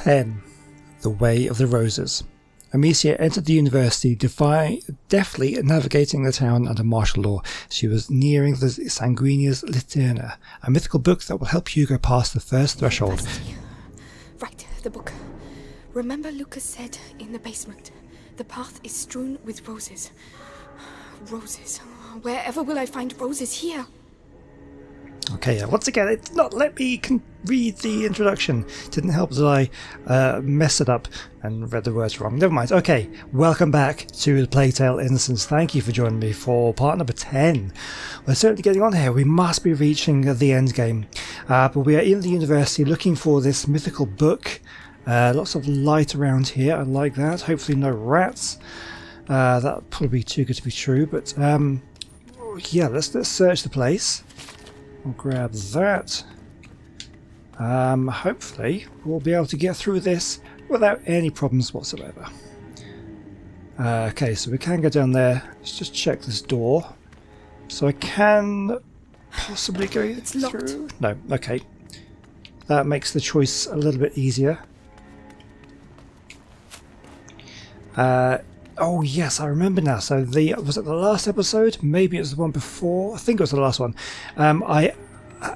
10. The Way of the Roses. Amicia entered the university deftly navigating the town under martial law. She was nearing the Sanguinia's Liturna, a mythical book that will help Hugo pass the first threshold. Right, the book. Remember Lucas said in the basement, the path is strewn with roses. Roses. Wherever will I find roses here? Okay, once again, it's not let me read the introduction. Didn't help that I messed it up and read the words wrong. Never mind. Okay, welcome back to the Playtale Innocence. Thank you for joining me for part number 10. We're certainly getting on here. We must be reaching the end game. But we are in the university looking for this mythical book. Lots of light around here. I like that. Hopefully no rats. That would probably be too good to be true. But yeah, let's search the place. We'll grab that. Hopefully we'll be able to get through this without any problems whatsoever. Okay, so we can go down there. Let's just check this door. So I can possibly go through. No, okay. That makes the choice a little bit easier. Oh yes, I remember now. So was it the last episode? Maybe it was the one before. I think it was the last one. I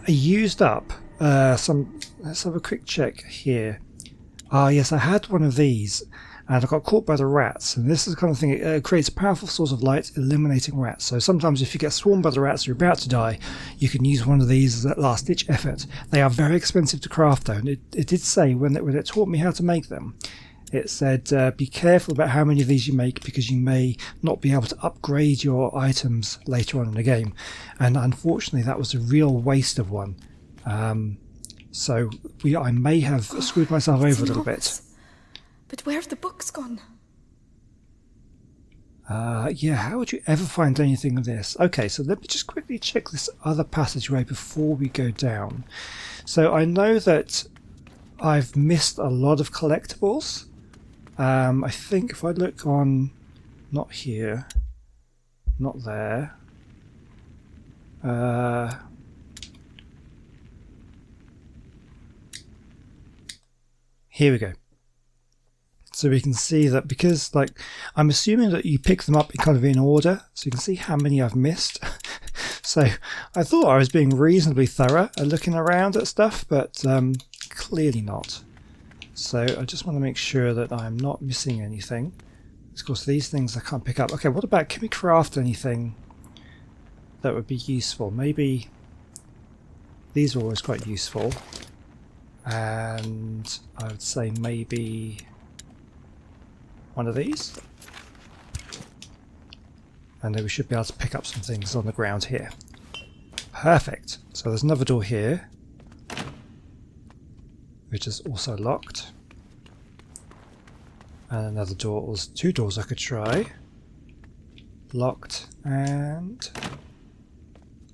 used up some. Let's have a quick check here. Yes, I had one of these, and I got caught by the rats. And this is the kind of thing. It creates a powerful source of light, eliminating rats. So sometimes, if you get swarmed by the rats, you're about to die. You can use one of these as a last-ditch effort. They are very expensive to craft, though. And it did say when it taught me how to make them. It said, be careful about how many of these you make because you may not be able to upgrade your items later on in the game. And unfortunately, that was a real waste of one. So I may have screwed myself over a little bit. But where have the books gone? Yeah, how would you ever find anything of this? Okay, so let me just quickly check this other passageway before we go down. So I know that I've missed a lot of collectibles. I think if I look on, not here, not there, here we go. So we can see that because, I'm assuming that you pick them up in order, so you can see how many I've missed. So I thought I was being reasonably thorough at looking around at stuff, but clearly not. So I just want to make sure that I'm not missing anything. Of course, these things I can't pick up. Okay, what about, can we craft anything that would be useful? Maybe these are always quite useful. And I would say maybe one of these. And then we should be able to pick up some things on the ground here. Perfect. So there's another door here, which is also locked. And another door, or two doors I could try. Locked and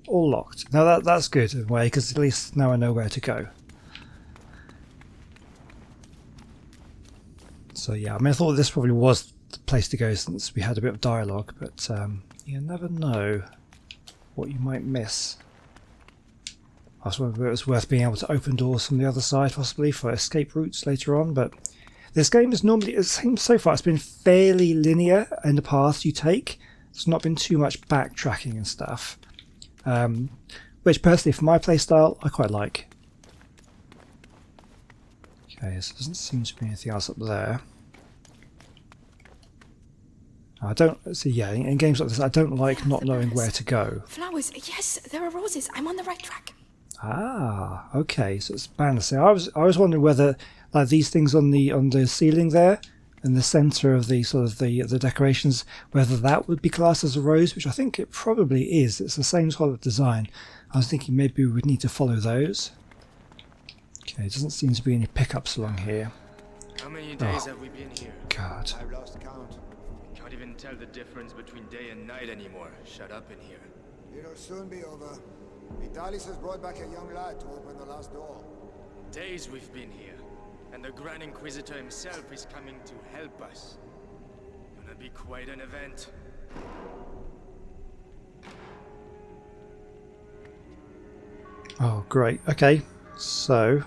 all locked. Now that's good in a way, because at least now I know where to go. So yeah, I mean, I thought this probably was the place to go since we had a bit of dialogue, but you never know what you might miss. I was wondering if it was worth being able to open doors from the other side, possibly for escape routes later on. But this game is normally, it seems so far, it's been fairly linear in the paths you take. There's not been too much backtracking and stuff, which personally, for my playstyle, I quite like. Okay, so there doesn't seem to be anything else up there. I don't see. Yeah, in games like this, I don't like not knowing where to go. Flowers. Yes, there are roses. I'm on the right track. Ah, okay. So it's balancing. I was wondering whether these things on the ceiling there, in the centre of the sort of the decorations, whether that would be classed as a rose, which I think it probably is. It's the same sort of design. I was thinking maybe we would need to follow those. Okay, there doesn't seem to be any pickups along here. How many days have we been here? God. I've lost count. Can't even tell the difference between day and night anymore. Shut up in here. It'll soon be over. Vitalis has brought back a young lad to open the last door. Days we've been here, and the Grand Inquisitor himself is coming to help us. Gonna be quite an event. Oh, great. Okay, so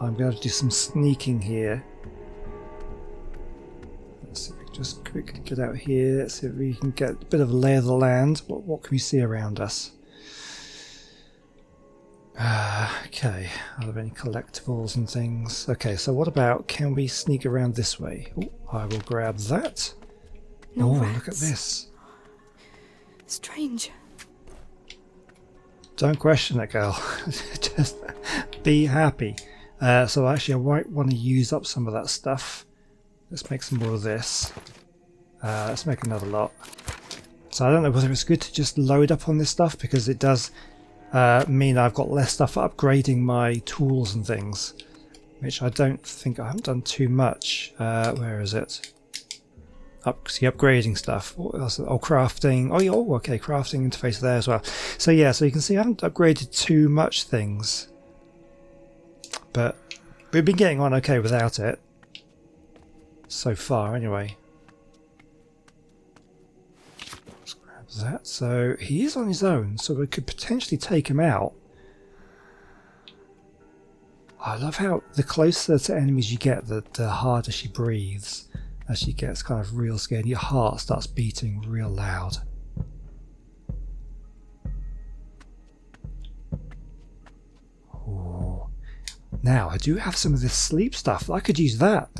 I'm going to do some sneaking here. Let's see if we can just quickly get out here. Let's see if we can get a bit of a lay of the land. What can we see around us? Okay, are there any collectibles and things? Okay, so what about, can we sneak around this way? Oh, I will grab that. No oh, rats. look at this. Strange. Don't question it, girl. Just be happy. So actually I might want to use up some of that stuff. Let's make some more of this. Let's make another lot. So I don't know whether it's good to just load up on this stuff, because it does mean I've got less stuff for upgrading my tools and things, which I don't think, I haven't done too much. Where is it? See, upgrading stuff. What else? Oh, crafting. Oh, yeah, oh, okay, crafting interface there as well. So yeah, so you can see I haven't upgraded too much things, but we've been getting on okay without it so far anyway. Let's grab that. So he is on his own, so we could potentially take him out. I love how the closer to enemies you get, the harder she breathes. As she gets kind of real scared, your heart starts beating real loud. Oh. Now, I do have some of this sleep stuff. I could use that.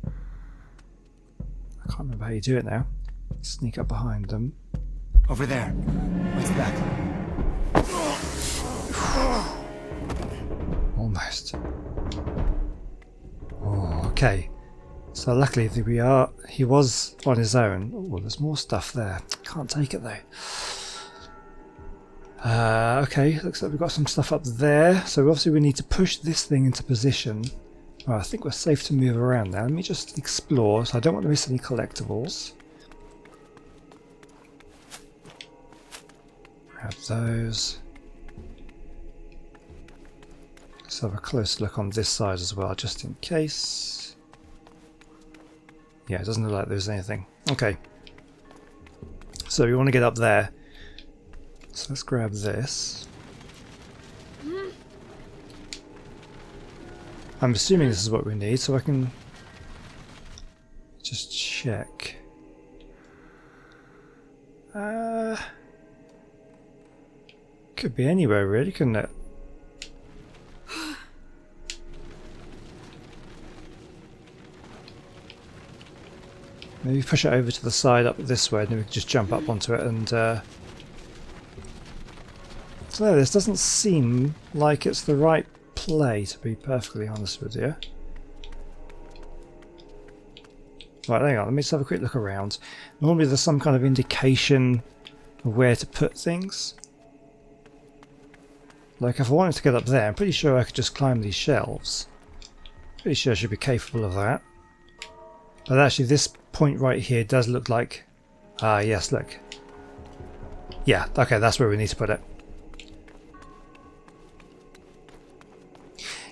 I can't remember how you do it now. Sneak up behind them. Over there. What's that? Almost. Oh, okay. So luckily he was on his own. Oh, there's more stuff there. Can't take it though. Okay, looks like we've got some stuff up there. So obviously we need to push this thing into position. Well, I think we're safe to move around now. Let me just explore, so I don't want to miss any collectibles. Grab those. Let's have a close look on this side as well, just in case. Yeah, it doesn't look like there's anything. Okay. So we want to get up there. So let's grab this. I'm assuming this is what we need, so I can just check. Could be anywhere really, couldn't it? Maybe push it over to the side up this way, and then we can just jump up onto it and... So no, this doesn't seem like it's the right play, to be perfectly honest with you. Right, hang on, let me just have a quick look around. Normally there's some kind of indication of where to put things. Like if I wanted to get up there, I'm pretty sure I could just climb these shelves. Pretty sure I should be capable of that. But actually this point right here does look like... Ah, yes, look. Yeah, okay, that's where we need to put it.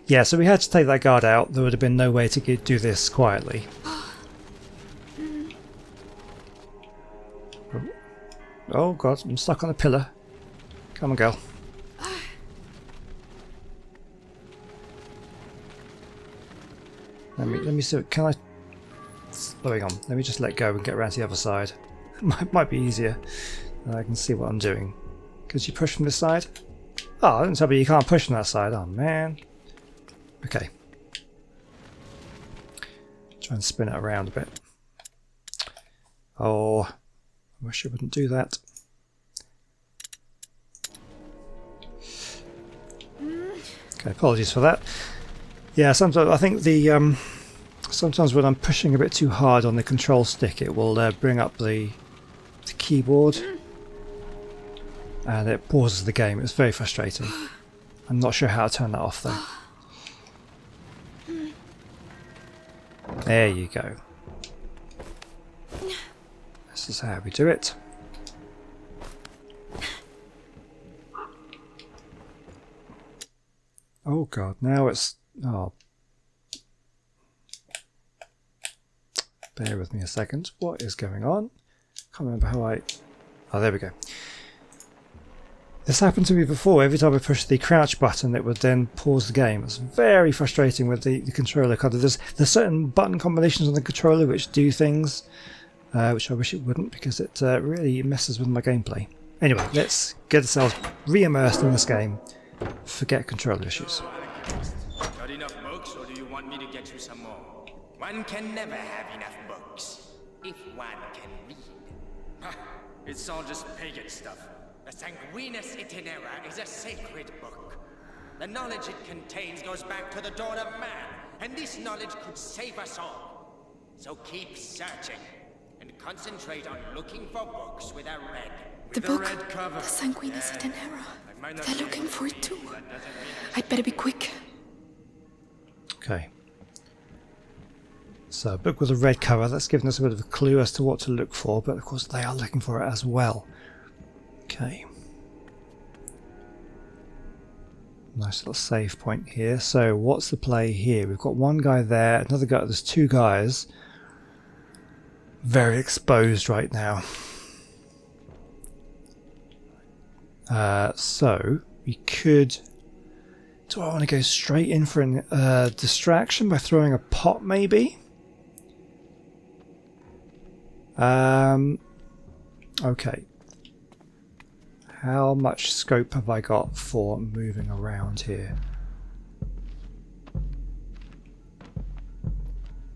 Yeah, so we had to take that guard out. There would have been no way to do this quietly. Oh god, I'm stuck on a pillar. Come on, girl. Let me see. Can I... Oh, hang on. Let me just let go and get around to the other side. Might be easier. I can see what I'm doing. Could you push from this side? Oh, I didn't tell me you can't push from that side. Oh, man. Okay. Try and spin it around a bit. Oh, I wish I wouldn't do that. Okay, apologies for that. Yeah, sometimes I think the sometimes when I'm pushing a bit too hard on the control stick, it will bring up the keyboard and it pauses the game. It's very frustrating. I'm not sure how to turn that off though. There you go. This is how we do it. Oh god, now it's... Oh. Bear with me a second. What is going on? Can't remember how I... Oh, there we go. This happened to me before. Every time I pushed the crouch button, it would then pause the game. It's very frustrating with the controller. There's certain button combinations on the controller which do things, which I wish it wouldn't, because it really messes with my gameplay. Anyway, let's get ourselves re-immersed in this game. Forget controller issues. Got enough books, or do you want me to get you some more? One can never have enough books, if one can read. Ha! It's all just pagan stuff. The Sanguinus Itinera is a sacred book. The knowledge it contains goes back to the dawn of man, and this knowledge could save us all. So keep searching, and concentrate on looking for books with a red. The book, red cover. the Sanguinus Itinera. Might not They're be looking for it too. That doesn't mean I'd better be quick. Okay. So, a book with a red cover. That's given us a bit of a clue as to what to look for, but of course they are looking for it as well. Okay. Nice little save point here. So, what's the play here? We've got one guy there, another guy. There's two guys. Very exposed right now. So, we could... Do I want to go straight in for a distraction by throwing a pot, maybe? Okay. How much scope have I got for moving around here?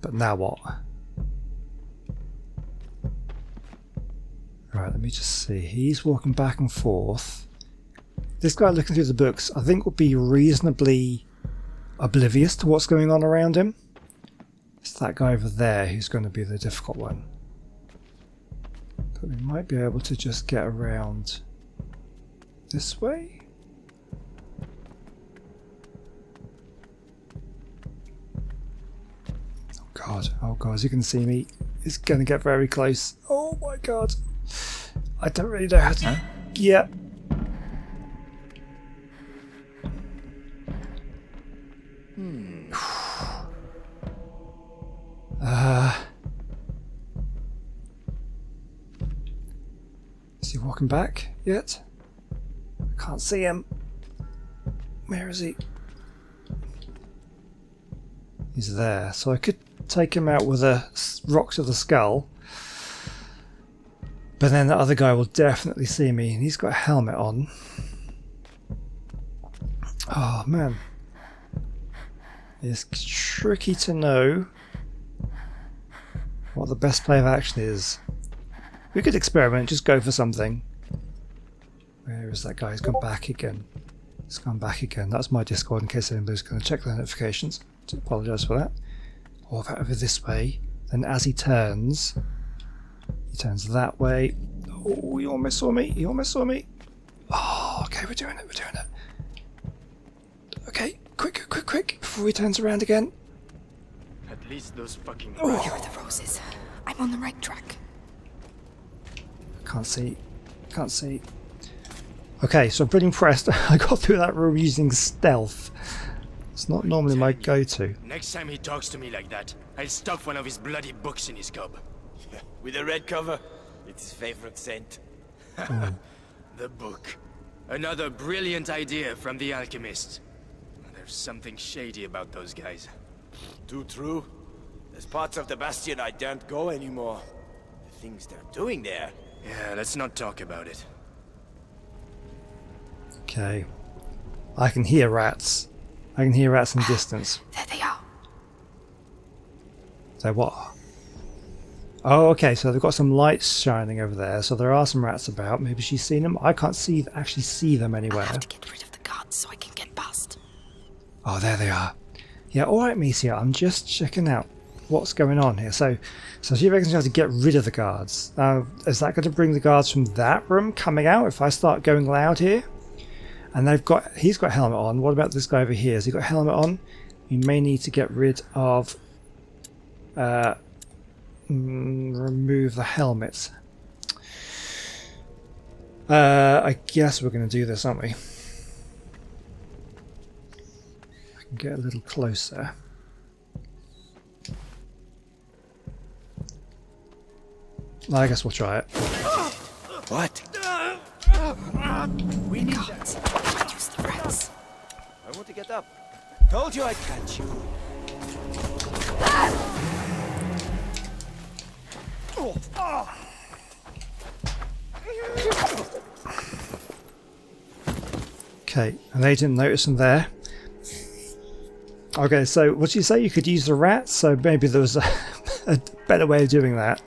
But now what? Right, let me just see. He's walking back and forth. This guy looking through the books, I think, will be reasonably oblivious to what's going on around him. It's that guy over there who's going to be the difficult one. But we might be able to just get around this way. Oh god, as you can see me, it's going to get very close. Oh my god. I don't really know how to... Huh? Yeah. Is he walking back yet? I can't see him. Where is he? He's there. So I could take him out with a rock to the skull. But then the other guy will definitely see me, and he's got a helmet on. Oh man. It's tricky to know what the best play of action is. We could experiment, just go for something. Where is that guy? He's gone back again. He's gone back again. That's my Discord in case anybody's going to check the notifications. I apologise for that. Or if over this way, then as he turns that way. Oh, you almost saw me. You almost saw me. Oh, okay, we're doing it. We're doing it. Okay, quick, before he turns around again. At least those fucking... Here are the roses. I'm on the right track. Can't see. Okay, so I'm pretty impressed. I got through that room using stealth. It's not normally my go-to. Next time he talks to me like that, I'll stuff one of his bloody books in his cub. With a red cover, it's his favorite scent. The book. Another brilliant idea from the alchemist. There's something shady about those guys. Too true. There's parts of the Bastion I daren't go anymore. The things they're doing there. Yeah, let's not talk about it. Okay. I can hear rats. I can hear rats in the distance. There they are. So what? Oh, okay, so they've got some lights shining over there, so there are some rats about. Maybe she's seen them. I can't actually see them anywhere. I have to get rid of the guards so I can get past. Oh, there they are. Yeah, alright, Amicia, I'm just checking out what's going on here. So she reckons you have to get rid of the guards. Is that going to bring the guards from that room coming out if I start going loud here? And he's got a helmet on. What about this guy over here? Has he got a helmet on? We may need to get rid of... remove the helmet. I guess we're going to do this, aren't we? I can get a little closer. I guess we'll try it. What? We need God, that. I use the rats. I want to get up. Told you I'd catch you. Okay, and they didn't notice them there. Okay, so what did you say? You could use the rats, so maybe there was a better way of doing that.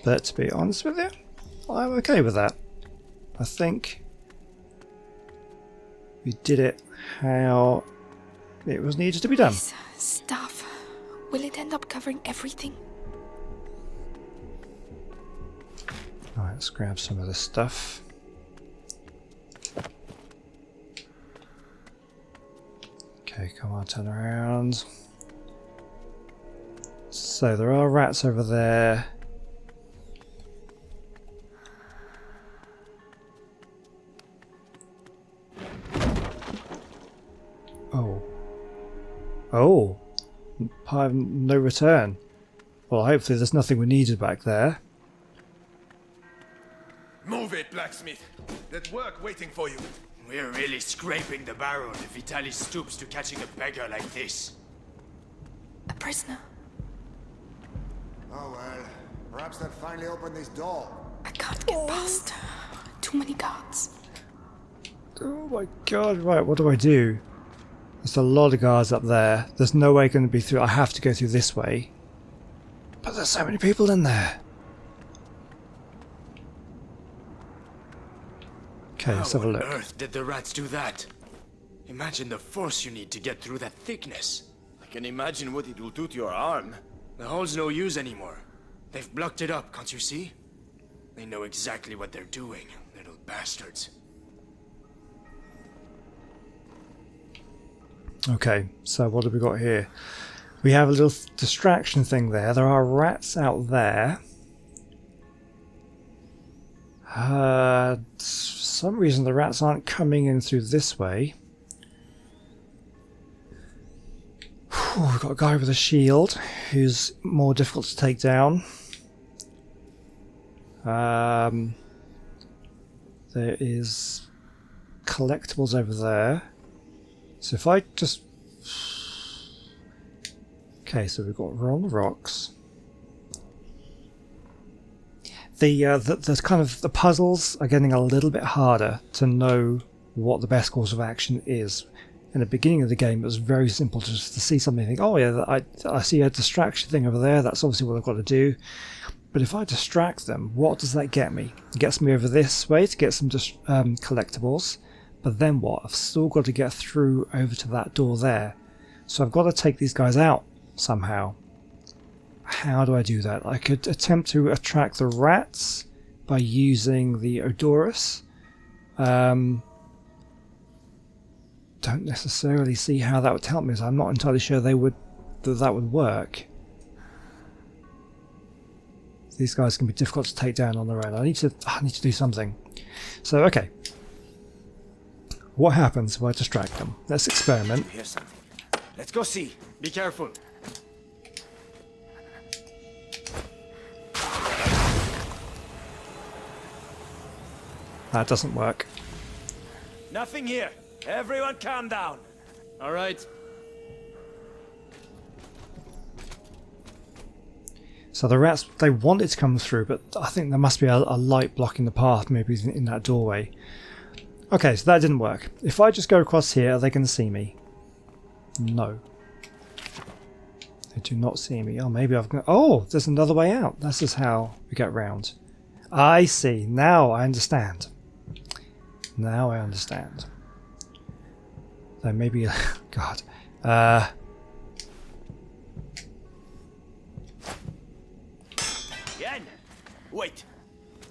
But to be honest with you, I'm okay with that. I think we did it how it was needed to be done. This stuff, will it end up covering everything? Alright, let's grab some of this stuff. Okay, come on, turn around. So there are rats over there. Oh. Oh! No return. Well, hopefully there's nothing we needed back there. Move it, blacksmith. There's work waiting for you. We're really scraping the barrel if Vitaly stoops to catching a beggar like this. A prisoner. Oh well, perhaps they'll finally open this door. I can't get past. Too many guards. Oh my god, right, what do I do? There's a lot of guards up there. There's no way going to be through. I have to go through this way. But there's so many people in there. Okay, let's have a look. How on earth did the rats do that? Imagine the force you need to get through that thickness. I can imagine what it will do to your arm. The hole's no use anymore. They've blocked it up, can't you see? They know exactly what they're doing, little bastards. Okay, so what have we got here? We have a little distraction thing there. There are rats out there. For some reason the rats aren't coming in through this way. We've got a guy with a shield who's more difficult to take down. There is collectibles over there. So if I just... Okay, so we've got we're on the rocks. The kind of the puzzles are getting a little bit harder to know what the best course of action is. In the beginning of the game, it was very simple just to see something and think, oh yeah, I see a distraction thing over there, that's obviously what I've got to do. But if I distract them, what does that get me? It gets me over this way to get some collectibles. But then what? I've still got to get through over to that door there. So I've got to take these guys out somehow. How do I do that? I could attempt to attract the rats by using the Odorous. Don't necessarily see how that would help me, so I'm not entirely sure that would work. These guys can be difficult to take down on their own. I need to do something. So okay. What happens if I distract them? Let's experiment. Here's something. Let's go see. Be careful. That doesn't work. Nothing here. Everyone calm down. All right. So the rats, they wanted to come through, but I think there must be a light blocking the path, maybe in that doorway. Okay, so that didn't work. If I just go across here, are they going to see me? No. They do not see me. Oh, maybe I've got... Oh, there's another way out. This is how we get round. I see. Now I understand. Now I understand. So maybe... God. Yen! Wait.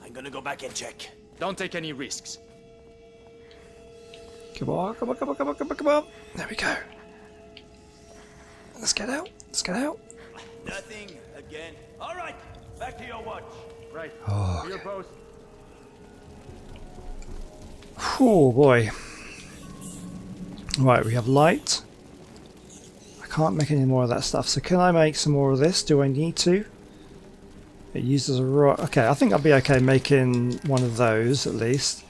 I'm gonna go back and check. Don't take any risks. Come on, come on, come on, come on, come on, come on. There we go. Let's get out. Let's get out. Nothing again. All right. Back to your watch. Right. Oh, To your post. oh boy. Right, we have light. I can't make any more of that stuff. So can I make some more of this? Do I need to? It uses a rock. Okay, I think I'll be okay making one of those at least.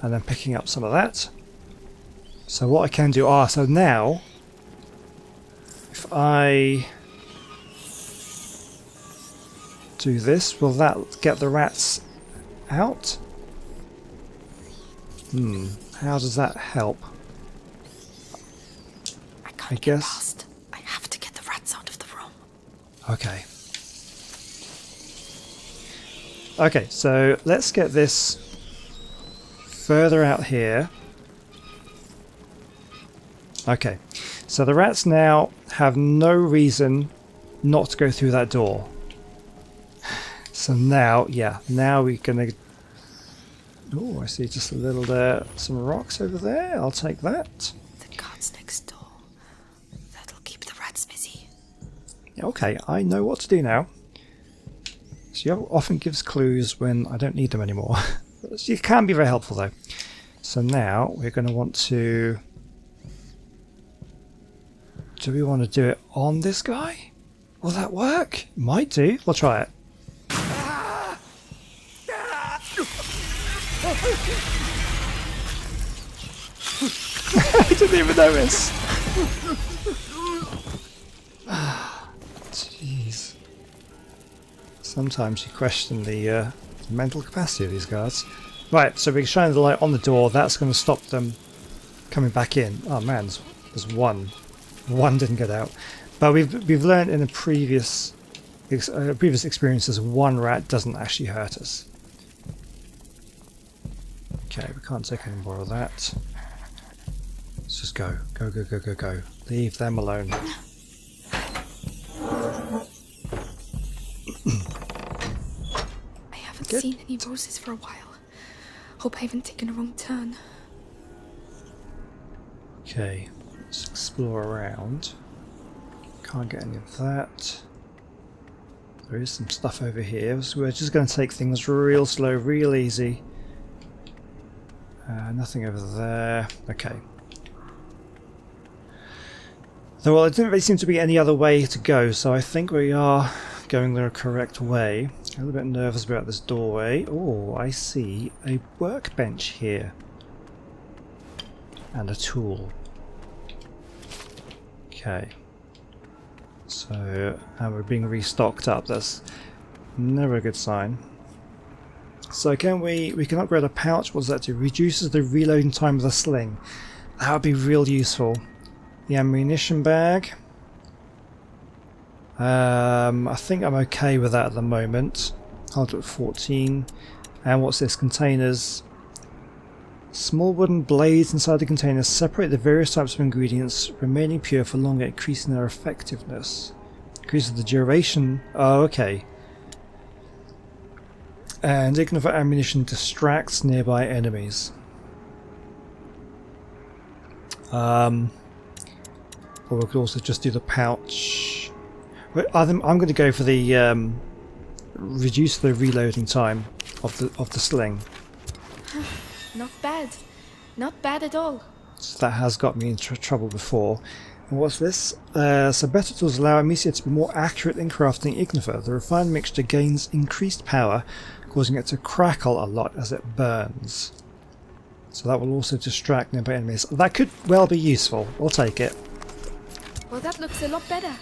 and then picking up some of that. So what I can do, so now if I do this, will that get the rats out? How does that help? I can't guess. get past. I have to get the rats out of the room. Okay. Okay, so let's get this further out here. Okay, so the rats now have no reason not to go through that door. So now, now we're gonna... Oh, I see just a little there, some rocks over there. I'll take that. The guards next door. That'll keep the rats busy. Okay, I know what to do now. She often gives clues when I don't need them anymore. She can be very helpful though. So now we're going to want to... Do we want to do it on this guy? Will that work? Might do. We'll try it. I didn't even notice. Jeez. Sometimes you question the mental capacity of these guards. Right, so we're shining the light on the door. That's going to stop them coming back in. Oh man, there's one. One didn't get out. But we've learned in a previous experiences, one rat doesn't actually hurt us. Okay, we can't take any more of that. Let's just go. Go, go, go, go, go. Leave them alone. I haven't seen any roses for a while. Hope I haven't taken a wrong turn. Okay, let's explore around. Can't get any of that. There is some stuff over here, so we're just going to take things real slow, real easy. Nothing over there. Okay. So, well, it didn't really seem to be any other way to go, so I think we are going the correct way. A little bit nervous about this doorway. Oh, I see a workbench here. And a tool. Okay. So, and we're being restocked up. That's never a good sign. So we can upgrade a pouch. What does that do? Reduces the reloading time of the sling. That would be real useful. The ammunition bag. I think I'm okay with that at the moment. I'll do it 14. And what's this? Containers. Small wooden blades inside the containers separate the various types of ingredients, remaining pure for longer, increasing their effectiveness. Increases the duration. Oh, okay. And ignified ammunition distracts nearby enemies. Or we could also just do the pouch. I'm going to go for the reduce the reloading time of the sling. Not bad. Not bad at all. So that has got me into trouble before. And what's this? So better tools allow Amicia to be more accurate in crafting ignifer. The refined mixture gains increased power, causing it to crackle a lot as it burns. So that will also distract nearby enemies. That could well be useful. We'll take it. Well, that looks a lot better.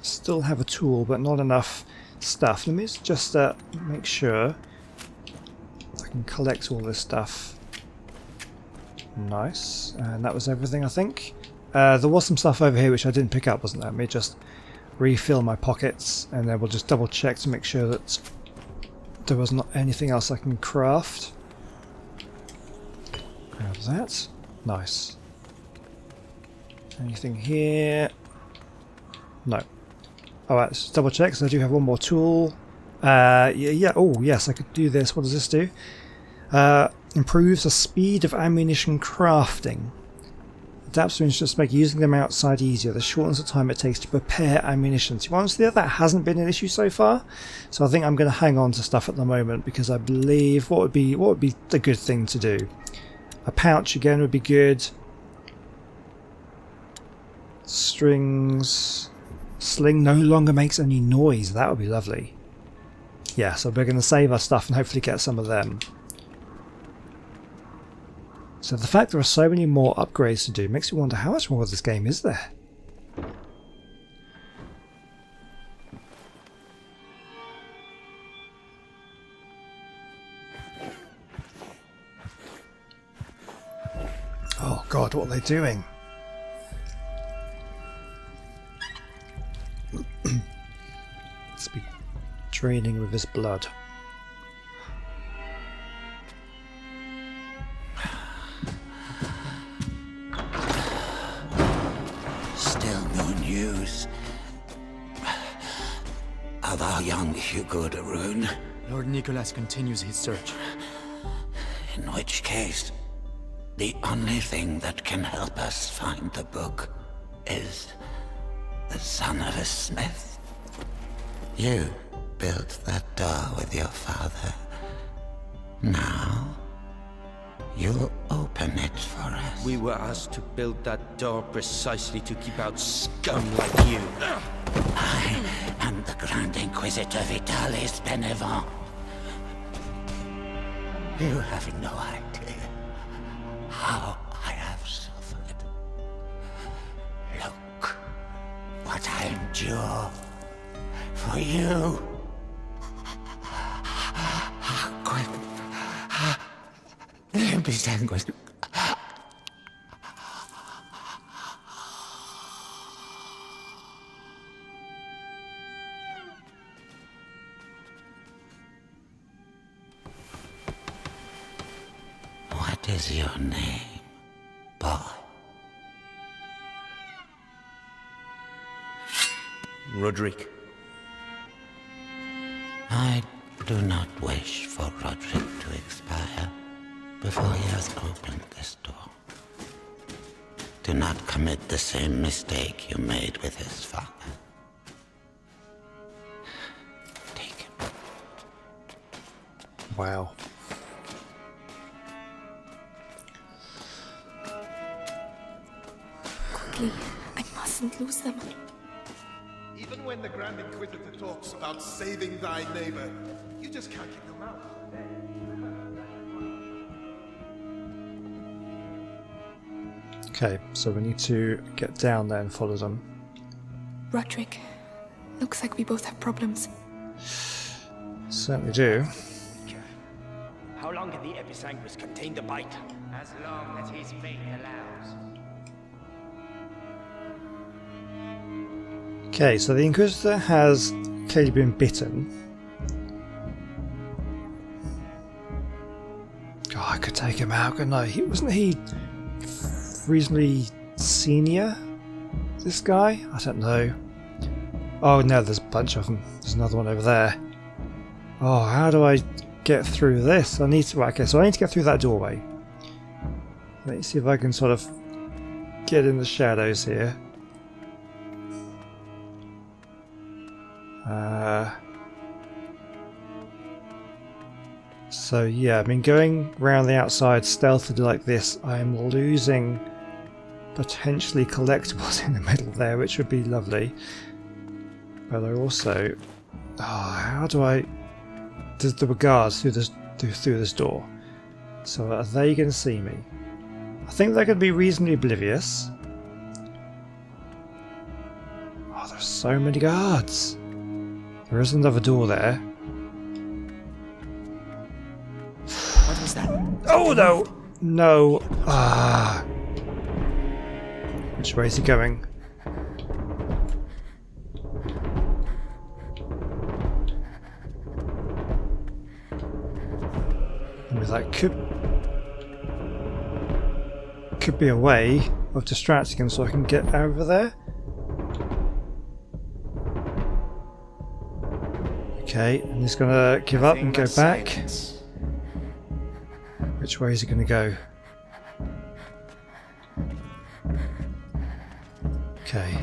Still have a tool, but not enough stuff. Let me just make sure I can collect all this stuff. Nice. And that was everything, I think. There was some stuff over here which I didn't pick up, wasn't there? Let me just refill my pockets, and then we'll just double check to make sure that there was not anything else I can craft. Grab that. Nice. Anything here? No. Alright, let's double check, so I do have one more tool. Yeah, oh yes, I could do this. What does this do? Improves the speed of ammunition crafting. Adapts to just make using them outside easier. This shortens the time it takes to prepare ammunition. To be honest with you, that hasn't been an issue so far. So I think I'm going to hang on to stuff at the moment because I believe what would be the good thing to do. A pouch again would be good. Strings. Sling no longer makes any noise. That would be lovely. Yeah, so we're going to save our stuff and hopefully get some of them. So the fact there are so many more upgrades to do makes me wonder how much more of this game is there? Oh god, what are they doing? Must be draining with his blood. Still no news of our young Hugo de Rune. Lord Nicholas continues his search. In which case, the only thing that can help us find the book is the son of a smith. You built that door with your father. Now, you'll open it for us. We were asked to build that door precisely to keep out scum like you. I am the Grand Inquisitor Vitalis Benevent. You have no idea how I have suffered. Look what I endure for you. What is your name, boy? Roderick. I do not wish for Roderick to expire before he has opened this door. Do not commit the same mistake you made with his father. Take him. Wow. Quickly, I mustn't lose them. Even when the Grand Inquisitor talks about saving thy neighbor, you just can't keep them out. Okay, so we need to get down there and follow them. Roderick, looks like we both have problems. Certainly do. How long can the Episanguis contain the bite? As long as his faith allows. Okay, so the Inquisitor has clearly been bitten. Oh, I could take him out, couldn't I? Wasn't he reasonably senior, this guy? I don't know. Oh no, there's a bunch of them. There's another one over there. Oh, how do I get through this? I need to... Right, okay, so I need to get through that doorway. Let's see if I can sort of get in the shadows here. So yeah, I mean, going around the outside stealthily like this, I'm losing potentially collectibles in the middle there, which would be lovely. But I also... Oh, how do I... There were guards through this door. So are they going to see me? I think they're going to be reasonably oblivious. Oh, there's so many guards. There is another door there. What was that? Oh no! No! Ah! Which way is he going? I mean, that could be a way of distracting him so I can get over there. Okay, and he's gonna give up and go back. Which way is he gonna go? Okay.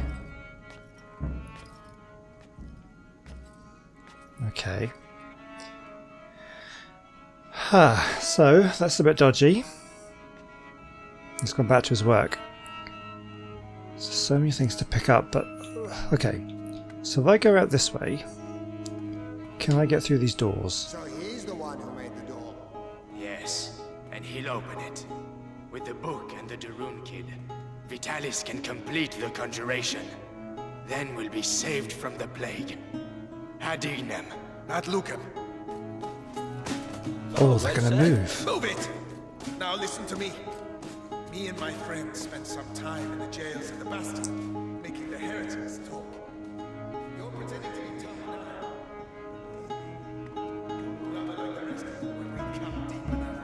Okay. So that's a bit dodgy. He's gone back to his work. There's so many things to pick up, but okay. So if I go out this way, can I get through these doors? So he's the one who made the door. Yes, and he'll open it. With the book and the Darun kid, Vitalis can complete the conjuration. Then we'll be saved from the plague. Hadignem. At Lucan. Oh, they're gonna move. Move it! Now listen to me. Me and my friends spent some time in the jails of the Bastion, making the heretics talk. You're pretending to be tough now. Rather like the rest of them when we come deep enough.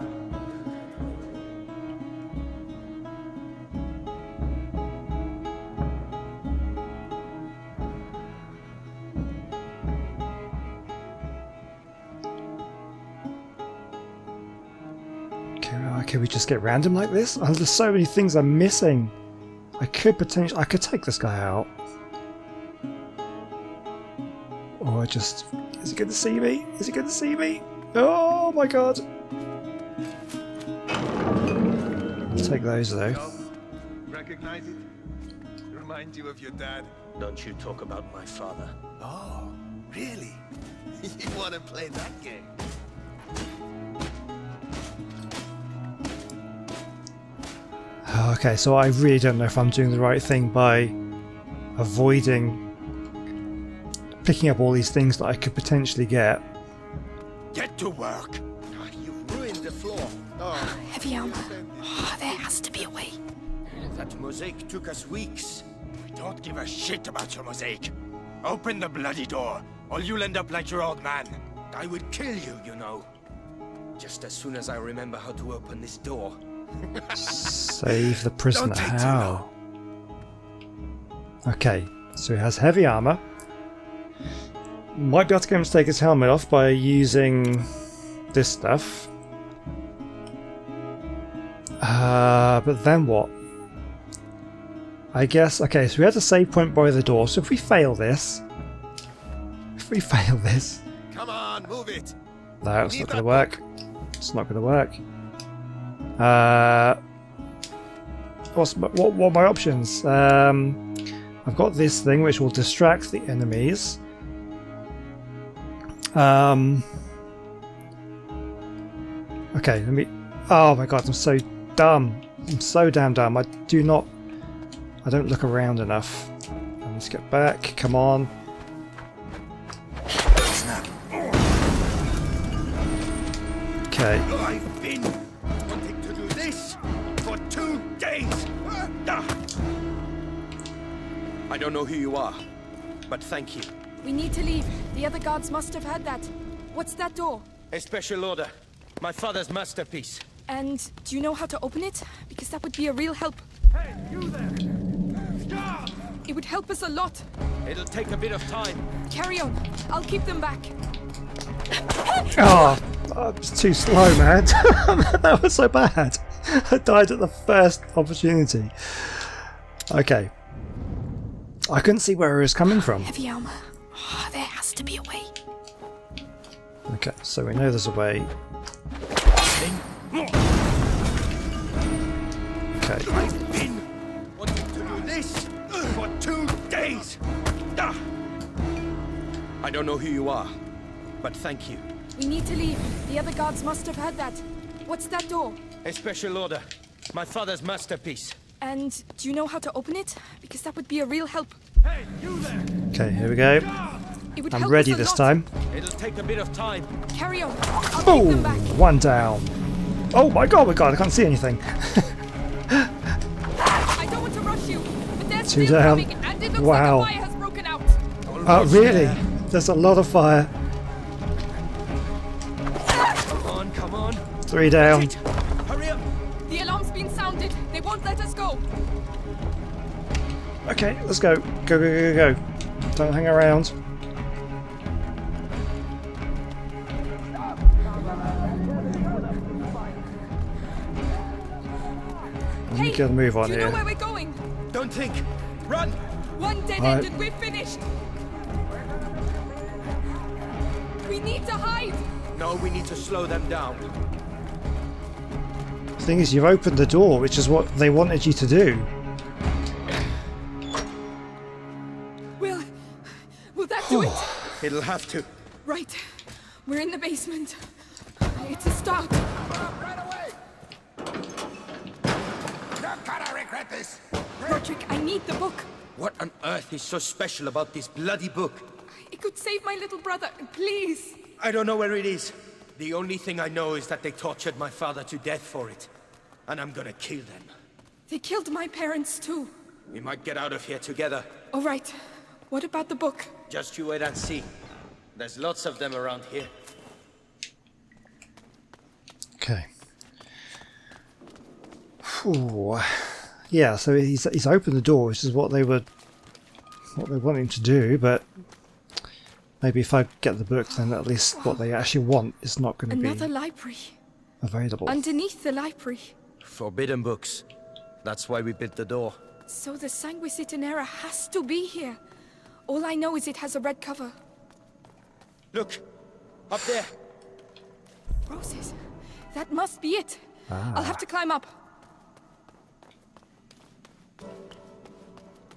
Can we just get random like this? Oh, there's so many things I'm missing. I could take this guy out. Or just... Is he going to see me? Is he going to see me? Oh my god. I'll take those though. Recognize it? Remind you of your dad? Don't you talk about my father. Oh, really? You want to play that game? Okay, so I really don't know if I'm doing the right thing by avoiding picking up all these things that I could potentially get. Get to work! You've ruined the floor. Heavy armor. Oh, there has to be a way. That mosaic took us weeks. We don't give a shit about your mosaic. Open the bloody door, or you'll end up like your old man. I would kill you, you know. Just as soon as I remember how to open this door. Save the prisoner. Don't take too How? Okay, so he has heavy armor. Might be able to get him to take his helmet off by using this stuff. But then what? I guess, okay, so we had a save point by the door, so if we fail this... Come on, move it! No, it's not going to work. It's not going to work. What are my options? I've got this thing which will distract the enemies. Okay, let me... Oh my god, I'm so dumb. I'm so damn dumb. I don't look around enough. Let's get back. Come on. Okay. I've been wanting to do this for 2 days. I don't know who you are, but thank you. We need to leave. The other guards must have heard that. What's that door? A special order. My father's masterpiece. And do you know how to open it? Because that would be a real help. Hey, you there! Stop! It would help us a lot. It'll take a bit of time. Carry on. I'll keep them back. Oh, it's too slow, man. That was so bad. I died at the first opportunity. Okay. I couldn't see where it was coming from. Heavy armor. Oh, there has to be a way. Okay, so we know there's a way. Okay. I've been wanting to do this for 2 days. I don't know who you are, but thank you. We need to leave. The other guards must have heard that. What's that door? A special order. My father's masterpiece. And do you know how to open it? Because that would be a real help. Hey, you there! Okay, here we go. It would I'm help ready us a this lot. time. It'll take a bit of time. Carry on. I'll Oh, keep them back. one down. Oh my god, I can't see anything. I don't want to rush you, but they're 2 still down. coming, and it looks Wow. like a fire has broken out. Oh, really? There's a lot of fire. Come on. 3 down. Hurry up! The alarm's been sounded. They won't let us go. Okay, let's go. Go. Don't hang around. Let me Hey, get a move on do you here. know where we're going? Don't think. Run! One dead Right. end and we're finished. We need to hide. No, we need to slow them down. The thing is, you've opened the door, which is what they wanted you to do. Will that do it? It'll have to. Right. We're in the basement. It's a start. regret this. Roderick, I need the book. What on earth is so special about this bloody book? It could save my little brother. Please. I don't know where it is. The only thing I know is that they tortured my father to death for it. And I'm gonna kill them. They killed my parents too. We might get out of here together. All right. What about the book? Just you wait and see. There's lots of them around here. Okay. Ooh. Yeah, so he's opened the door, which is what they wanted him to do, but maybe if I get the book, then at least what they actually want is not going to be Another library. available. Underneath the library. Forbidden books. That's why we built the door. So the Sanguisitanera has to be here. All I know is it has a red cover. Look! Up there! Roses. That must be it. I'll have to climb up.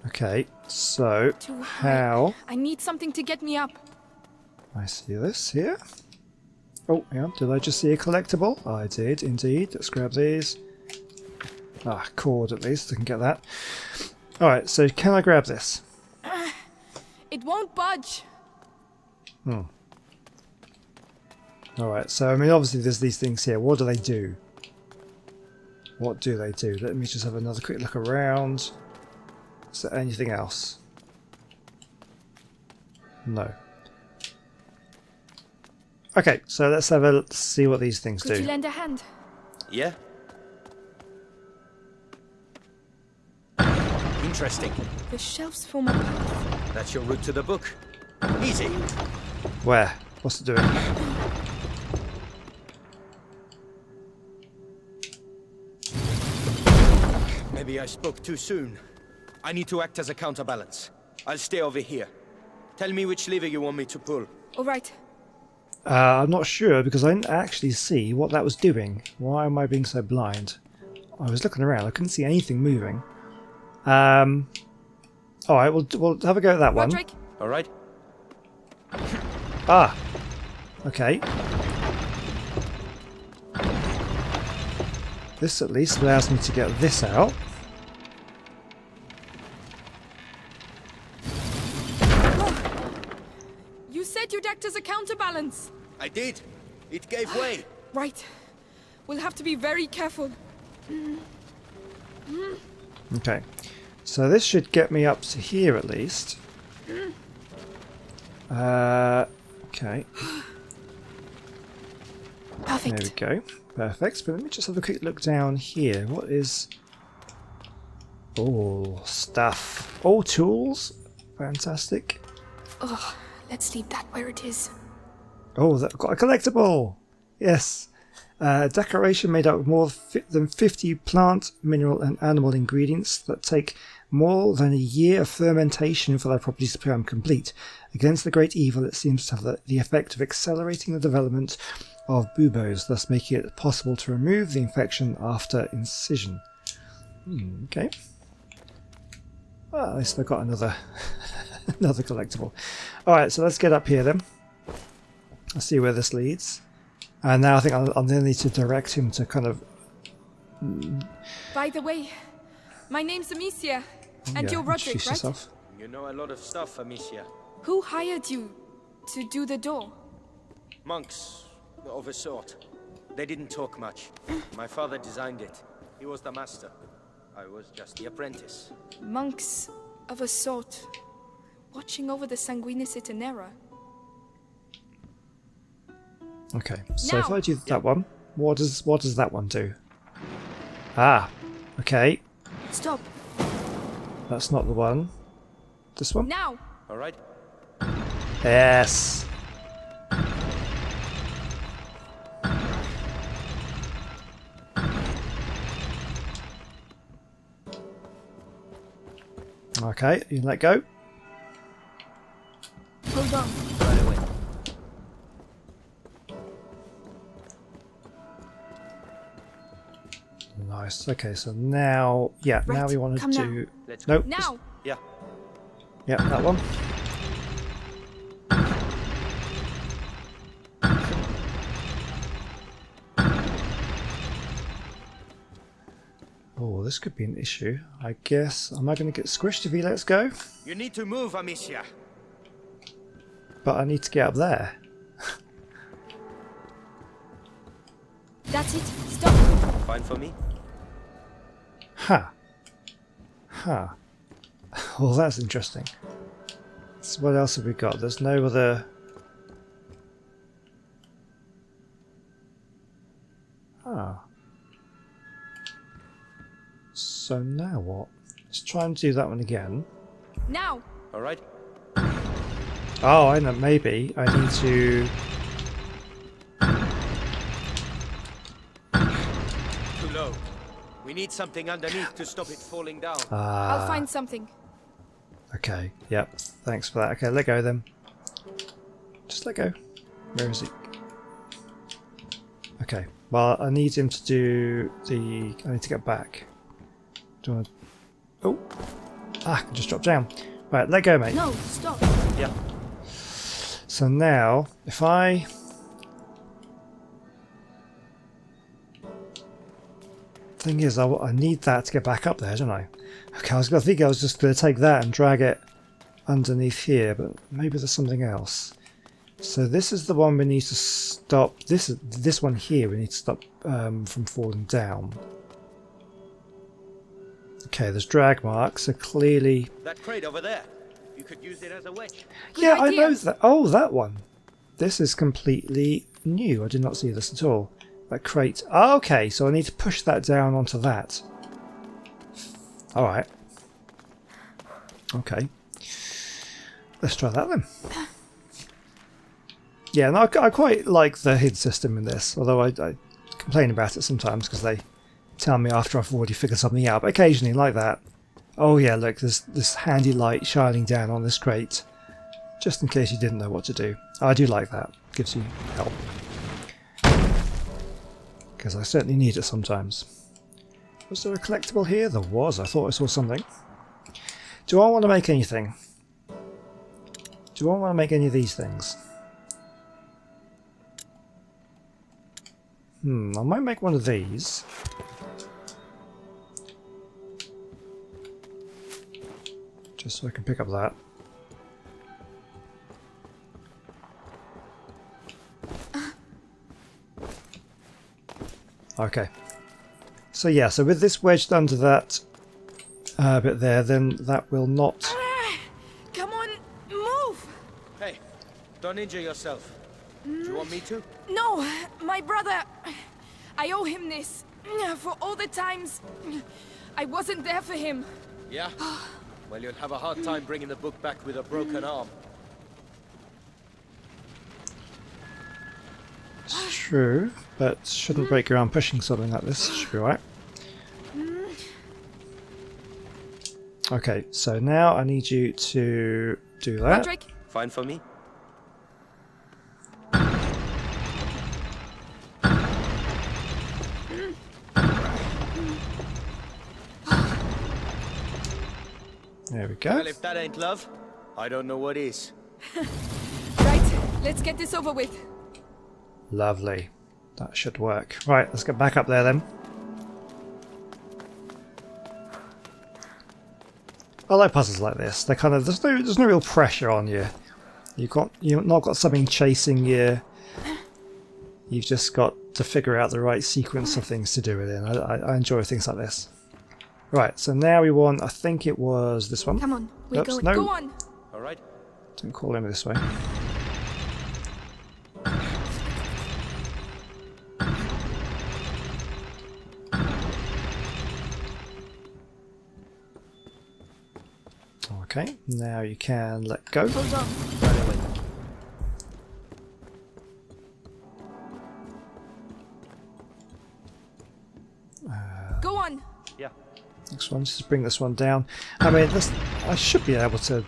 Okay, so Too high. how... I need something to get me up. I see this here. Oh, yeah, did I just see a collectible? I did, indeed. Let's grab these. Ah, cord at least, I can get that. Alright, so can I grab this? It won't budge. Alright, so I mean obviously there's these things here. What do they do? What do they do? Let me just have another quick look around. Is there anything else? No. Okay, so let's see what these things Could do. you lend a hand? Yeah? Interesting. The shelves form a path. That's your route to the book. Easy. Where? What's it doing? Maybe I spoke too soon. I need to act as a counterbalance. I'll stay over here. Tell me which lever you want me to pull. All right. I'm not sure because I didn't actually see what that was doing. Why am I being so blind? I was looking around. I couldn't see anything moving. Alright, we'll have a go at that one. Roderick, All right? Ah! Okay. This at least allows me to get this out. you said you'd act as a counterbalance. I did. It gave way. Right. We'll have to be very careful. Okay. So this should get me up to here at least. Okay. Perfect. There we go. Perfect. But let me just have a quick look down here. What is... Oh, stuff. Oh, tools. Fantastic. Oh, let's leave that where it is. Oh, I've got a collectible. Yes. Decoration made up of more than 50 plant, mineral and animal ingredients that take more than a year of fermentation for their properties to become complete. Against the great evil, it seems to have the effect of accelerating the development of buboes, thus making it possible to remove the infection after incision. Okay. Well, at least I've got another another collectible. Alright, so let's get up here then. Let's see where this leads. And now I think I'll then need to direct him to kind of... By the way, my name's Amicia, and you're Roderick, introduce right? yourself. You know a lot of stuff, Amicia. Who hired you to do the door? Monks of a sort. They didn't talk much. My father designed it. He was the master. I was just the apprentice. Monks of a sort, watching over the Sanguinicitanera. Okay, so if Now. I do that one, what does that one do? Ah, okay, Stop. that's not the one. This one? Now. All right? Yes. Okay, you let go. Hold on. Right away. Nice. Okay, so now, yeah, now Right, we want to come now. do. Let's go. Nope. Now. Yeah. Yeah, that one. this could be an issue. I guess. Am I going to get squished if he lets go? You need to move, Amicia. But I need to get up there. That's it. Stop. Fine for me? Ha. Ha. Well, that's interesting. So what else have we got? There's no other... Ah. So now what? Let's try and do that one again. Now. All right. Oh, I know. Maybe I need to... Too low. We need something underneath to stop it falling down. I'll find something. Okay, yep. Thanks for that. Okay, let go then. Just let go. Where is he? Okay. Well, I need him to do the... I need to get back. Do you want to... Oh! Ah, I can just drop down. Right, let go, mate. No, stop. Yeah. So now, if I... Thing is, I need that to get back up there, don't I? Okay, I think I was just going to take that and drag it underneath here, but maybe there's something else. So this is the one we need to stop. This one here we need to stop from falling down. Okay, there's drag marks, so clearly... That crate over there. You could use it as a wedge. Yeah, I know that. Oh, that one. This is completely new. I did not see this at all. That crate. Oh, okay, so I need to push that down onto that. Alright. Okay. Let's try that then. Yeah, and I quite like the hid system in this, although I complain about it sometimes because they tell me after I've already figured something out, but occasionally like that. Oh yeah, look, there's this handy light shining down on this crate, just in case you didn't know what to do. I do like that. Gives you help. Because I certainly need it sometimes. Was there a collectible here? There was. I thought I saw something. Do I want to make anything? Do I want to make any of these things? I might make one of these. Just so I can pick up that. Okay. So yeah, so with this wedged under that bit there, then that will not... Come on, move! Hey, don't injure yourself. Do you want me to? No, my brother. I owe him this. For all the times I wasn't there for him. Yeah? Well, you'll have a hard time bringing the book back with a broken arm. It's true, but shouldn't break your arm pushing something like this. Should be alright. Okay, so now I need you to do that. Roderick? Fine for me? There we go. Well, if that ain't love, I don't know what is. Right, let's get this over with. Lovely. That should work. Right, let's get back up there then. I like puzzles like this. They're kind of there's no real pressure on you. You've not got something chasing you. You've just got to figure out the right sequence of things to do it in. I enjoy things like this. Right, so now we want, I think it was this one. Come on, we're Oops, going. no. Go on. All right. Don't call him this way. Okay, now you can let go. Hold on. Go on. Yeah. Next one, just bring this one down. I mean, I should be able to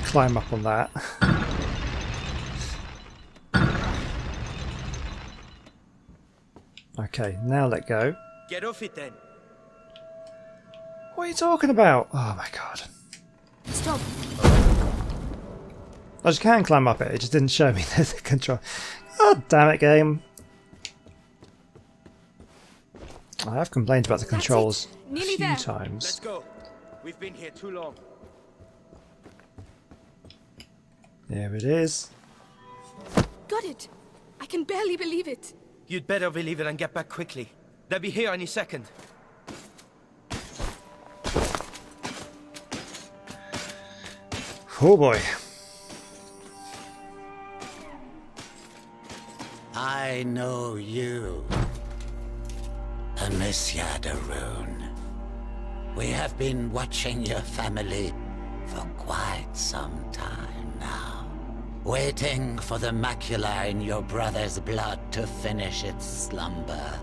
climb up on that. Okay, now let go. Get off it then. What are you talking about? Oh my god. Stop. I just can climb up it, it just didn't show me the control. God damn it, game. I have complained about the controls a Nearly few there. times. Let's go. We've been here too long. There it is. Got it. I can barely believe it. You'd better believe it and get back quickly. They'll be here any second. Oh boy. I know you, Amicia de Rune. We have been watching your family for quite some time now, waiting for the macula in your brother's blood to finish its slumber.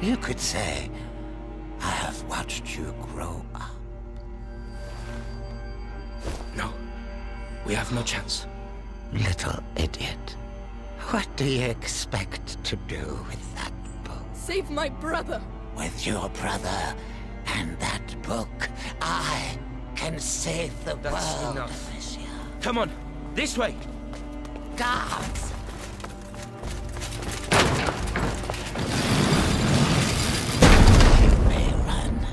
You could say I have watched you grow up. No. We have no chance. Little idiot. What do you expect to do with that book? Save my brother. With your brother and that book, I can save the That's world, enough. Amicia. Come on, this way. Guards! You may run,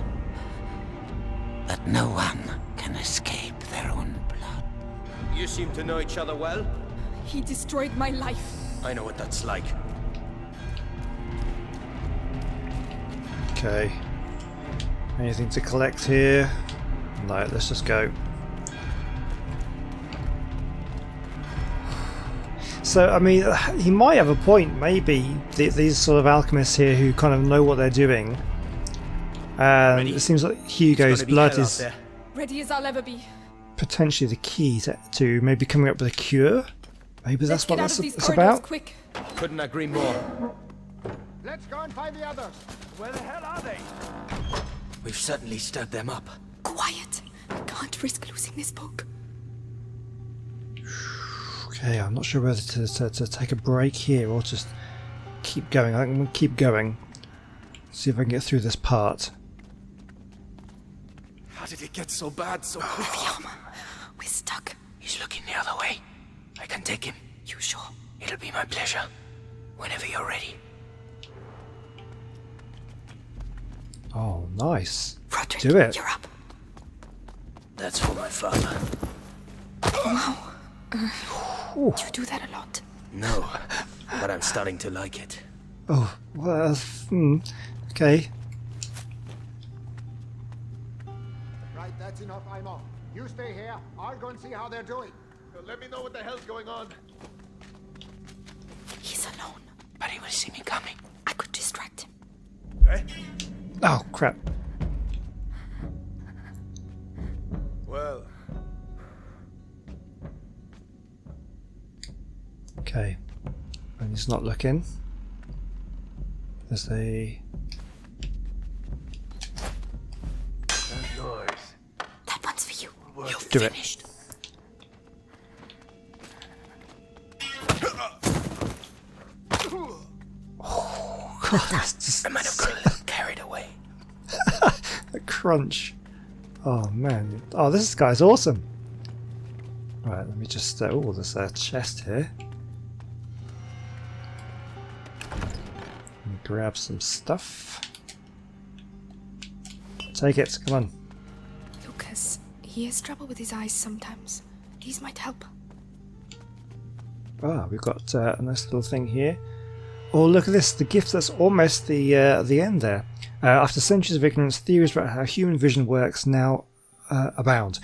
but no one can escape their own blood. You seem to know each other well. He destroyed my life. I know what that's like. Okay. Anything to collect here? No, let's just go. So, I mean, he might have a point, maybe. These sort of alchemists here who kind of know what they're doing. And it seems like Hugo's blood is Ready as I'll ever be. potentially the key to maybe coming up with a cure. Maybe Let's that's what get out of these it's corridors about. quick. Couldn't agree more. Let's go and find the others. Where the hell are they? We've certainly stirred them up. Quiet. I can't risk losing this book. Okay, I'm not sure whether to take a break here or just keep going. I think I'm going to keep going. See if I can get through this part. How did it get so bad so quick? Fiamma, we're stuck. He's looking the other way. I can take him. You sure? It'll be my pleasure. Whenever you're ready. Oh, nice. Roderick, Do it. you're up. That's for my father. Wow. You do that a lot. No, but I'm starting to like it. Oh, well, okay. Right, that's enough. I'm off. You stay here. I'll go and see how they're doing. Let me know what the hell's going on. He's alone. But he will see me coming. I could distract him. Eh? Oh, crap. Well, Okay. And he's not looking. There's a... that's yours. That one's for you. You've Do it. finished. God, that's just I might have got a little carried away. a crunch. Oh, man. Oh, this guy's awesome. Right, let me just... oh, there's a chest here. Let me grab some stuff. Take it, come on. Lucas, he has trouble with his eyes sometimes. These might help. Ah, we've got a nice little thing here. Oh, look at this, the gift that's almost the end there. After centuries of ignorance, theories about how human vision works now abound.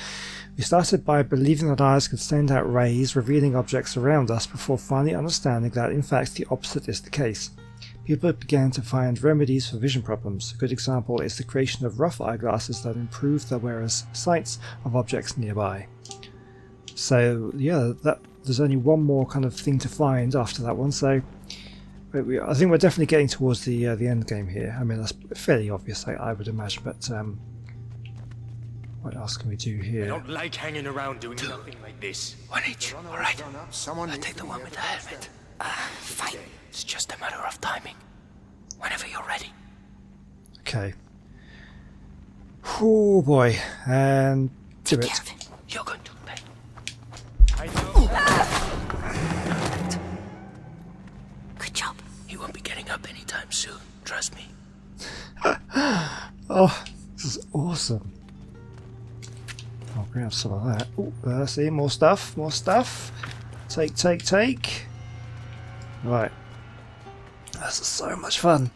We started by believing that eyes could send out rays, revealing objects around us, before finally understanding that, in fact, the opposite is the case. People began to find remedies for vision problems. A good example is the creation of rough eyeglasses that improve the wearer's sights of objects nearby. So, yeah, there's only one more kind of thing to find after that one, so I think we're definitely getting towards the end game here. I mean, that's fairly obvious, I would imagine, but what else can we do I here? don't like hanging around doing nothing like this. One each, alright? Someone I'll take the one with the helmet. Fine. It's just a matter of timing. Whenever you're ready. Okay. Oh boy, and do Take it. care of him. You're going to pay. I know. Good job. He won't be getting up anytime anytime soon, trust me. Oh, this is awesome. I'll grab some of that. Oh, see, more stuff, more stuff. Take, take, take. Right. This is so much fun.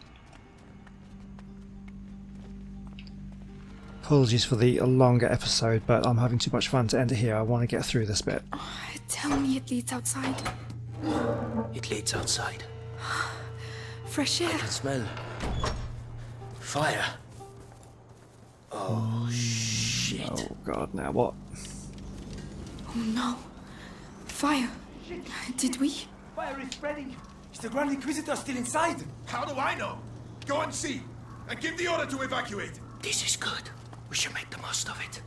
Apologies for the longer episode, but I'm having too much fun to end it here. I want to get through this bit. Tell me it leads outside. It leads outside. Fresh air. I can smell fire. Oh, shit. Oh god, now what? Oh no. Fire. Did we? Fire is spreading. Is the Grand Inquisitor still inside? How do I know? Go and see. And give the order to evacuate. This is good. We should make the most of it.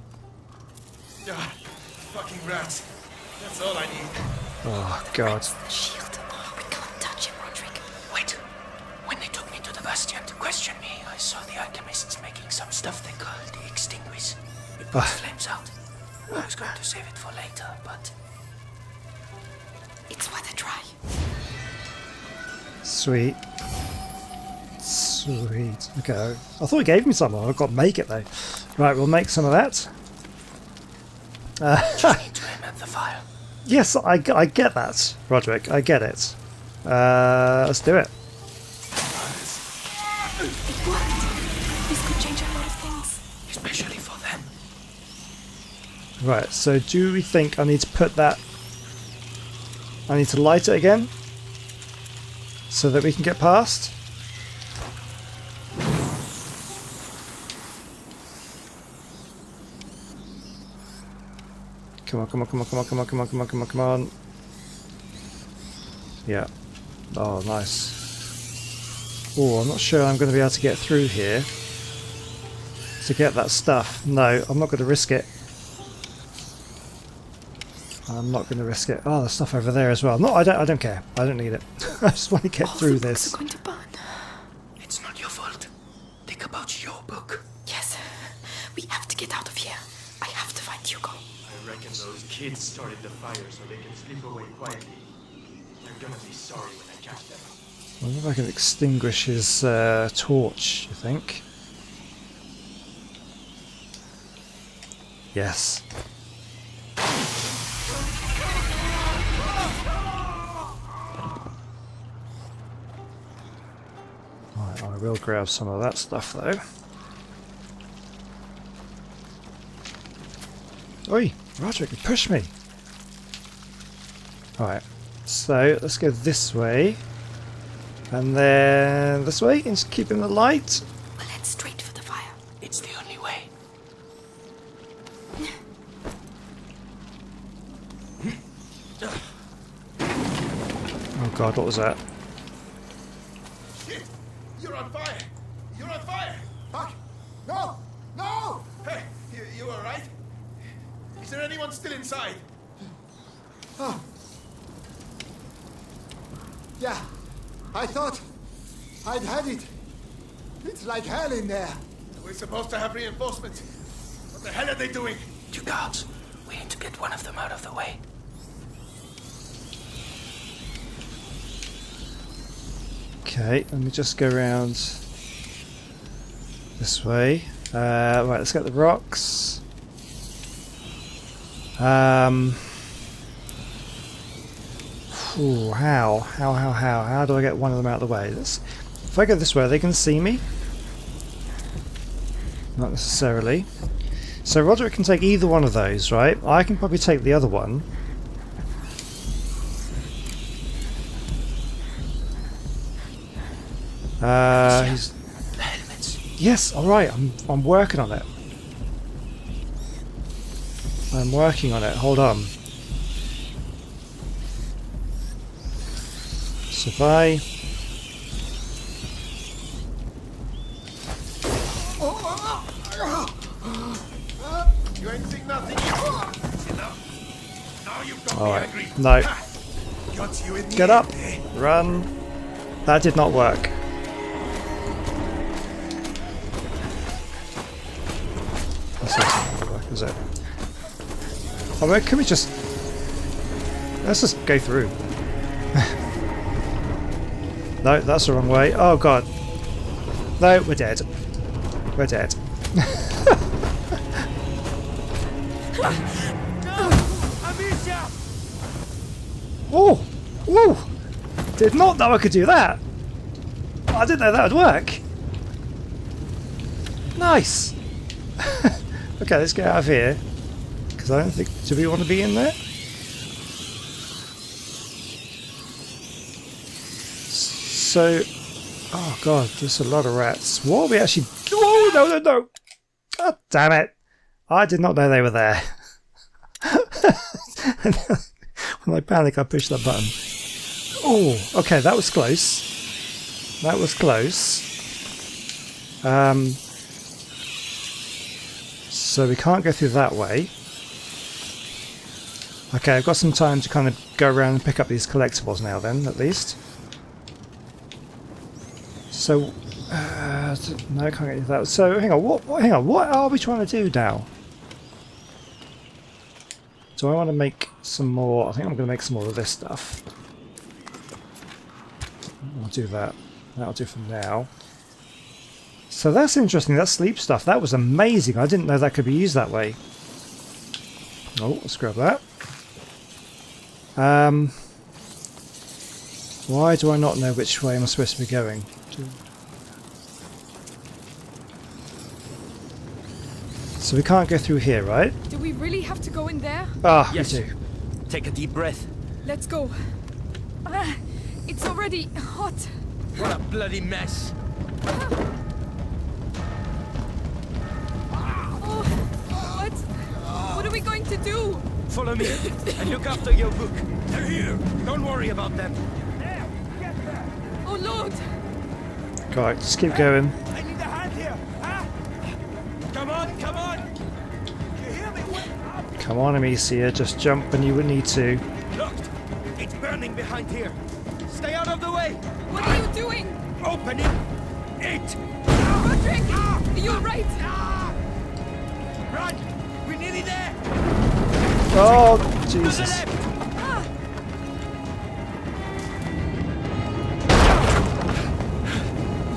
Ah, fucking rats. That's all I need. Oh god. The shield. Oh, we can't touch him, Roderick. Wait. When they took me to the Bastion to question me, I saw the alchemists making some stuff they call the Extinguish. It puts flames out. I was going to save it for later, but... It's worth a try. Sweet. Sweet. Okay. I thought he gave me some. I've got to make it though. Right, we'll make some of that. Just need to aim at the fire. Yes, I get that, Roderick. I get it. Let's do it. It worked. This could change a lot of things. Especially for them. Right, so do we think I need to put that... I need to light it again? So that we can get past? Come on, come on, come on, come on, come on, come on, come on, come on, come on. Yeah. Oh, nice. Oh, I'm not sure I'm going to be able to get through here to get that stuff. No, I'm not going to risk it. I'm not going to risk it. Oh, there's stuff over there as well. No, I don't care. I don't need it. I just want to get through the this. books are going to burn. It's not your fault. Think about your book. Yes. We have to get out of here. I have to find Hugo. I reckon those kids started the fire so they can slip away quietly. They're gonna be sorry when I catch them. I wonder if I can extinguish his torch, you think? Yes. Right, I will grab some of that stuff though. Oi! Roderick, you pushed me! Alright, so let's go this way. And then this way, and just keep in the light. We'll head straight for the fire. It's the only way. Oh god, what was that? Shit! You're on fire! You're on fire! Fuck! No! No! Hey, you alright? Is there anyone still inside? Oh. Yeah, I thought I'd had it. It's like hell in there. We're supposed to have reinforcements. What the hell are they doing? 2 guards. We need to get one of them out of the way. Okay, let me just go around this way. Right, let's get the rocks. Ooh, how do I get one of them out of the way? If I go this way, they can see me. Not necessarily. So Roderick can take either one of those, right? I can probably take the other one. He's... The helmets. Yes, alright, I'm working on it. I'm working on it, hold on. So if I... You ain't seen nothing. Enough. Now you've got me Alright, angry. no. Got you in the Get end, up! eh? Run! That did not work. That's not going to work, is it? Oh, well, can we just... Let's just go through. No, that's the wrong way. Oh god. No, we're dead. We're dead. Amicia! Oh! Woo! Did not know I could do that! I didn't know that would work. Nice! Okay, let's get out of here. Because I don't think... Do we want to be in there? So... Oh god, there's a lot of rats. What are we actually... Oh, no, no, no! God damn it! I did not know they were there. When I panic, I push that button. Oh, okay, that was close. That was close. So we can't go through that way. Okay, I've got some time to kind of go around and pick up these collectibles now then, at least. So, no, I can't get that. So, hang on, what are we trying to do now? Do I want to make some more? I think I'm going to make some more of this stuff. I'll do that. That'll do for now. So that's interesting, that sleep stuff. That was amazing. I didn't know that could be used that way. Oh, let's grab that. Why do I not know which way I'm supposed to be going? So we can't go through here, right? Do we really have to go in there? Ah, Yes. we do. Take a deep breath. Let's go. It's already hot. What a bloody mess. Oh, what? What are we going to do? Follow me and look after your book. They're here. Don't worry about them. Oh Lord! Right, just keep going. I need a hand here. Huh? Come on, come on. You hear me? Come on, Amicia, just jump when you would need to. Looked. It's burning behind here. Stay out of the way. What are you doing? Opening it. Roderick! Are you alright? Run! We're nearly there. Oh, To the Jesus. left.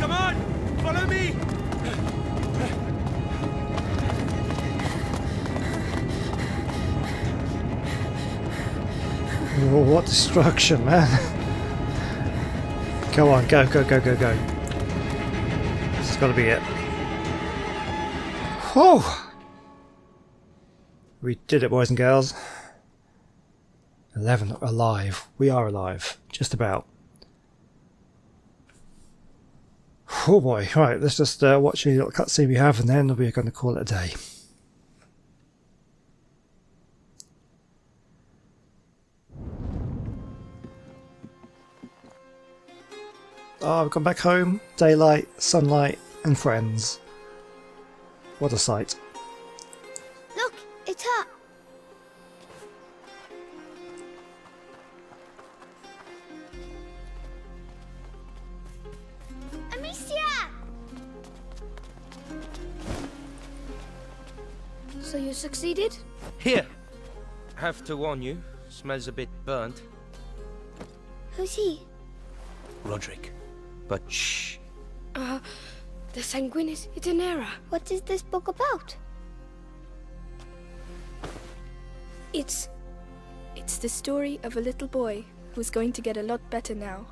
Come on, follow me. Oh, what destruction, man. Come on, go, go, go, go, go. This has got to be it. Oh! We did it, boys and girls. 11 alive. We are alive. Just about. Oh boy. Right, let's just watch a little cutscene we have and then we're going to call it a day. Oh, we've gone back home. Daylight, sunlight, and friends. What a sight. Look, it's her. Amicia! So you succeeded? Here. Have to warn you. Smells a bit burnt. Who's he? Roderick. But shh. The Sanguinis Itinera. What is this book about? It's the story of a little boy who's going to get a lot better now.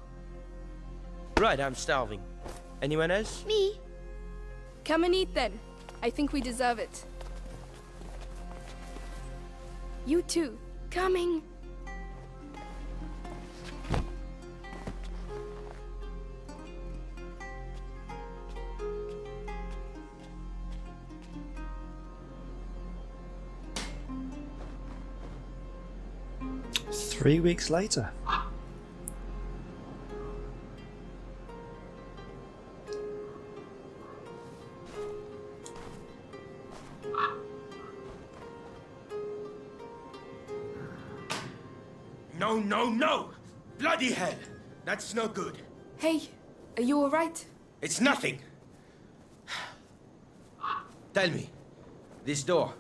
Right, I'm starving. Anyone else? Me? Come and eat then. I think we deserve it. You too. Coming. Three weeks later. No, no, no! Bloody hell! That's no good. Hey, are you alright? It's nothing. Tell me, this door,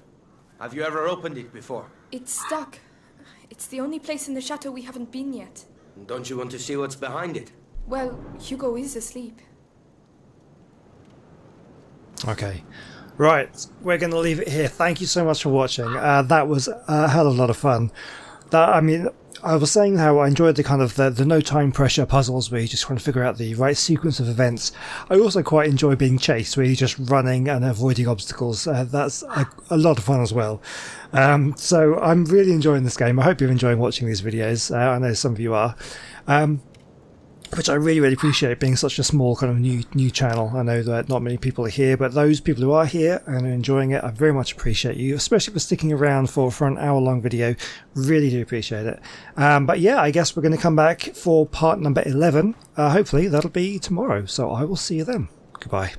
have you ever opened it before? It's stuck. It's the only place in the chateau we haven't been yet. Don't you want to see what's behind it? Well, Hugo is asleep. Okay. Right, we're going to leave it here. Thank you so much for watching. That was a hell of a lot of fun. I mean, I was saying how I enjoyed the kind of the no time pressure puzzles where you just trying to figure out the right sequence of events. I also quite enjoy being chased, where you're just running and avoiding obstacles. That's a lot of fun as well. So I'm really enjoying this game. I hope you're enjoying watching these videos. I know some of you are. Which I really, really appreciate, being such a small kind of new channel. I know that not many people are here, but those people who are here and are enjoying it, I very much appreciate you, especially for sticking around for an hour-long video. Really do appreciate it. But yeah, I guess we're going to come back for part number 11. Hopefully that'll be tomorrow, so I will see you then. Goodbye.